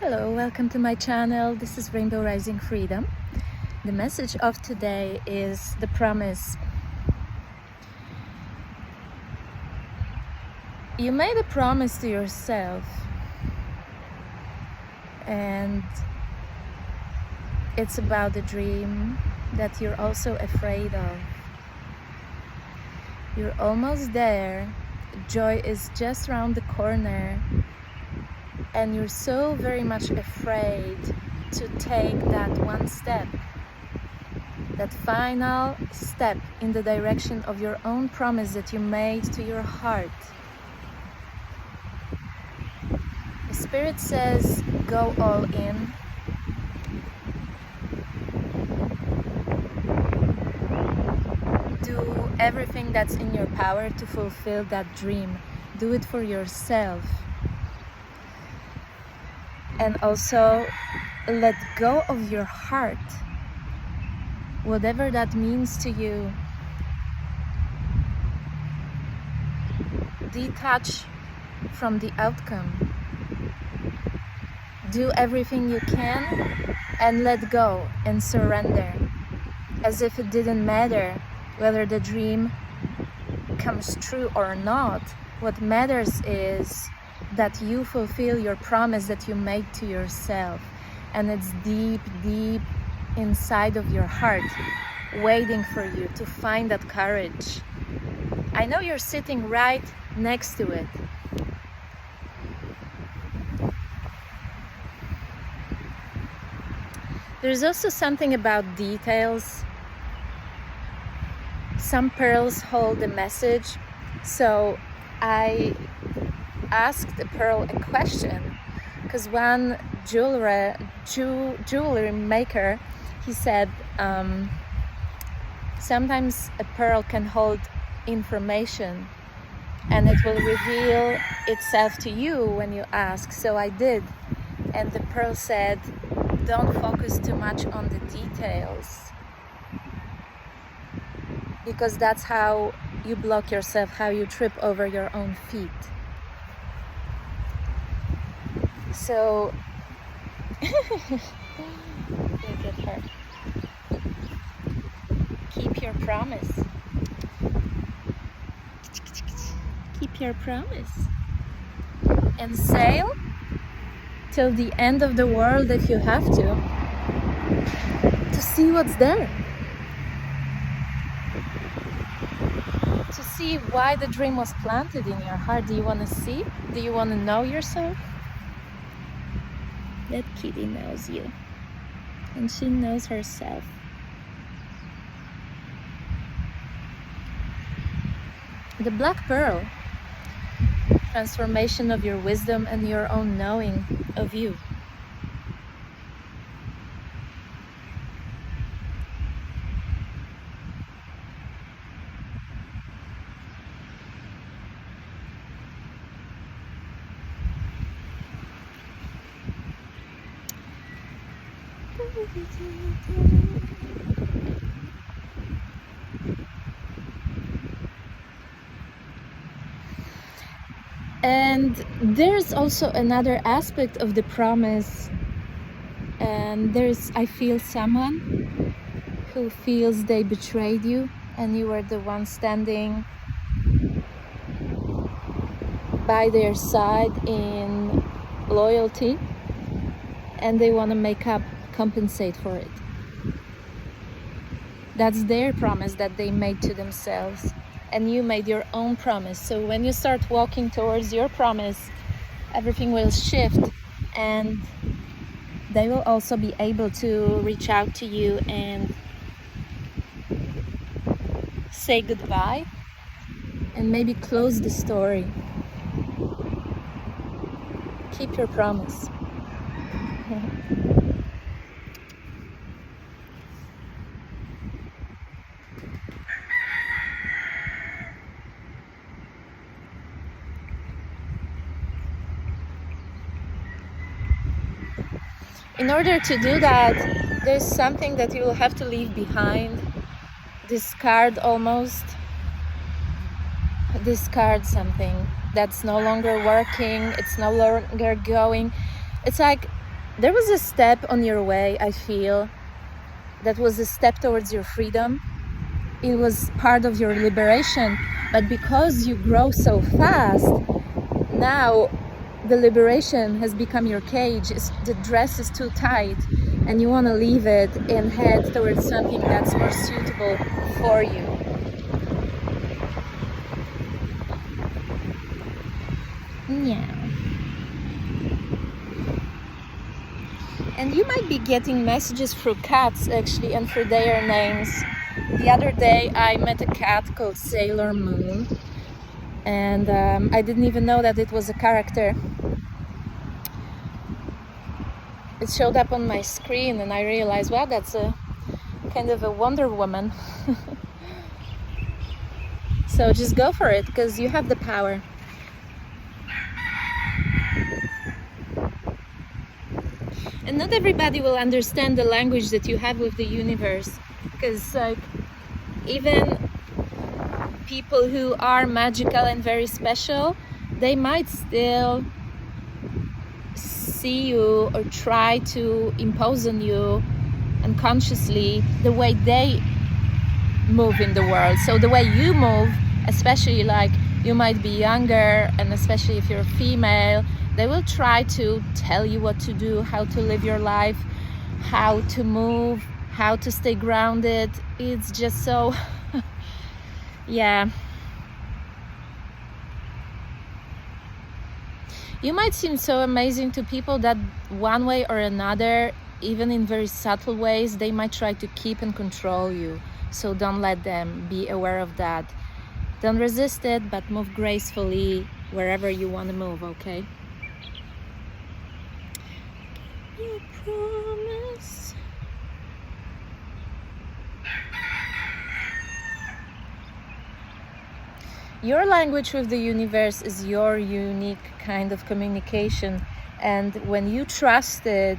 Hello, welcome to my channel. This is Rainbow Rising Freedom. The message of today is the promise. You made a promise to yourself, and it's about the dream that you're also afraid of. You're almost there. Joy is just around the corner, and you're so very much afraid to take that one step, that final step in the direction of your own promise that you made to your heart. The Spirit says, go all in. Do everything that's in your power to fulfill that dream. Do it for yourself. And also let go of your heart, whatever that means to you. Detach from the outcome. Do everything you can and let go and surrender, as if it didn't matter whether the dream comes true or not. What matters is that you fulfill your promise that you made to yourself, and it's deep, deep inside of your heart, waiting for you to find that courage. I know you're sitting right next to it. There's also something about details. Some pearls hold a message, so I asked the pearl a question, because one jewelry maker, he said sometimes a pearl can hold information and it will reveal itself to you when you ask. So I did, and the pearl said, don't focus too much on the details, because that's how you block yourself, how you trip over your own feet. So look at her. Keep your promise. Keep your promise. And sail till the end of the world if you have to see what's there. To see why the dream was planted in your heart. Do you want to see? Do you want to know yourself? That kitty knows you, and she knows herself. The black pearl, transformation of your wisdom and your own knowing of you. And there's also another aspect of the promise, and I feel someone who feels they betrayed you, and you were the one standing by their side in loyalty, and they want to make up, compensate for it. That's their promise that they made to themselves, and you made your own promise. So when you start walking towards your promise, everything will shift, and they will also be able to reach out to you and say goodbye and maybe close the story. Keep your promise. In order to do that, there's something that you will have to leave behind. Discard almost. Discard something that's no longer working, it's no longer going. It's like there was a step on your way, I feel, that was a step towards your freedom. It was part of your liberation, but because you grow so fast, now the liberation has become your cage. The dress is too tight and you want to leave it and head towards something that's more suitable for you. Yeah. And you might be getting messages through cats actually, and through their names. The other day I met a cat called Sailor Moon, and I didn't even know that it was a character. It showed up on my screen and I realized, wow, that's a kind of a Wonder Woman. So just go for it, because you have the power. And not everybody will understand the language that you have with the universe, because like even people who are magical and very special, they might still see you or try to impose on you unconsciously the way they move in the world. So the way you move, especially like you might be younger, and especially if you're a female, they will try to tell you what to do, how to live your life, how to move, how to stay grounded. It's just so yeah. You might seem so amazing to people that one way or another, even in very subtle ways, they might try to keep and control you. So don't let them. Be aware of that. Don't resist it, but move gracefully wherever you want to move, okay? You promise. Your language with the universe is your unique kind of communication, and when you trust it,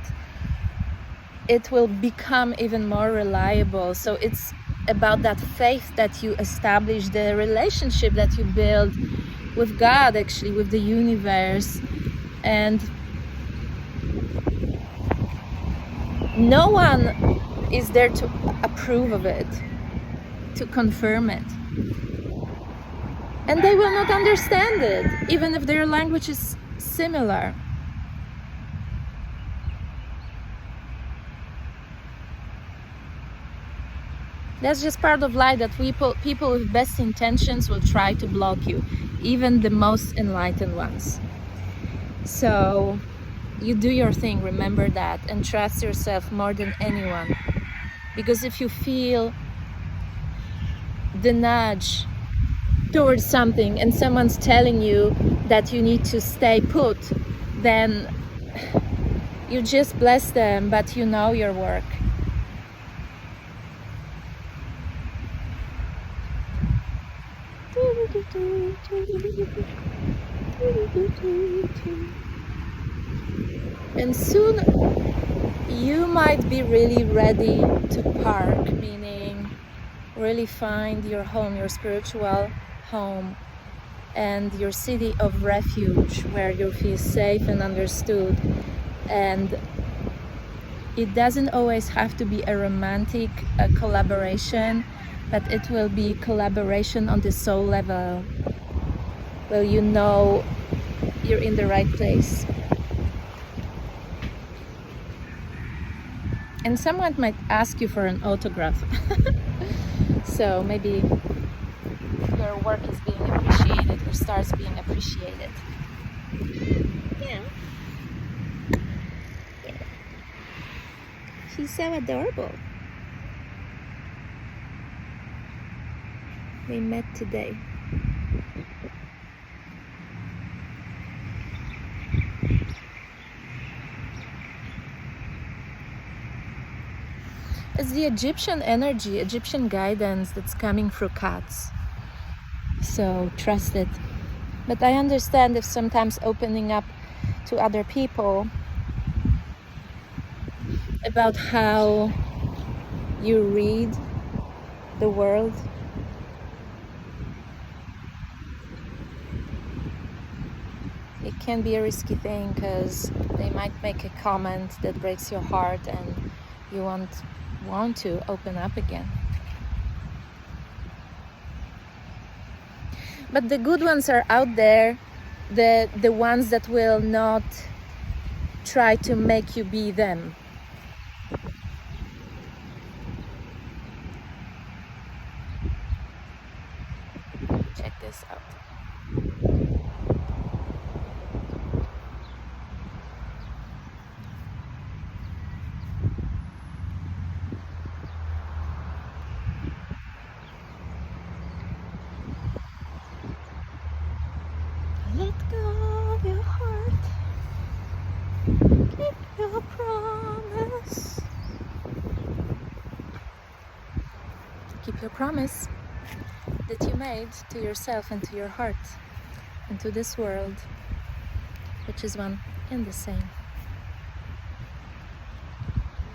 it will become even more reliable. So it's about that faith that you establish, the relationship that you build with God, actually, with the universe. And no one is there to approve of it, to confirm it. And they will not understand it, even if their language is similar. That's just part of life, that people with best intentions will try to block you, even the most enlightened ones. So you do your thing, remember that, and trust yourself more than anyone. Because if you feel the nudge towards something and someone's telling you that you need to stay put, then you just bless them, but you know your work. And soon you might be really ready to park, meaning really find your home, your spiritual home, and your city of refuge where you feel safe and understood. And it doesn't always have to be a romantic collaboration, but it will be collaboration on the soul level. Well, you know you're in the right place. And someone might ask you for an autograph. So maybe your work is being appreciated or starts being appreciated. Yeah. She's so adorable. They met today. It's the Egyptian energy, Egyptian guidance that's coming through cats. So trust it. But I understand if sometimes opening up to other people about how you read the world, it can be a risky thing because they might make a comment that breaks your heart and you won't want to open up again. But the good ones are out there, the ones that will not try to make you be them. Check this out. Let go of your heart. Keep your promise. Keep your promise that you made to yourself and to your heart and to this world, which is one and the same.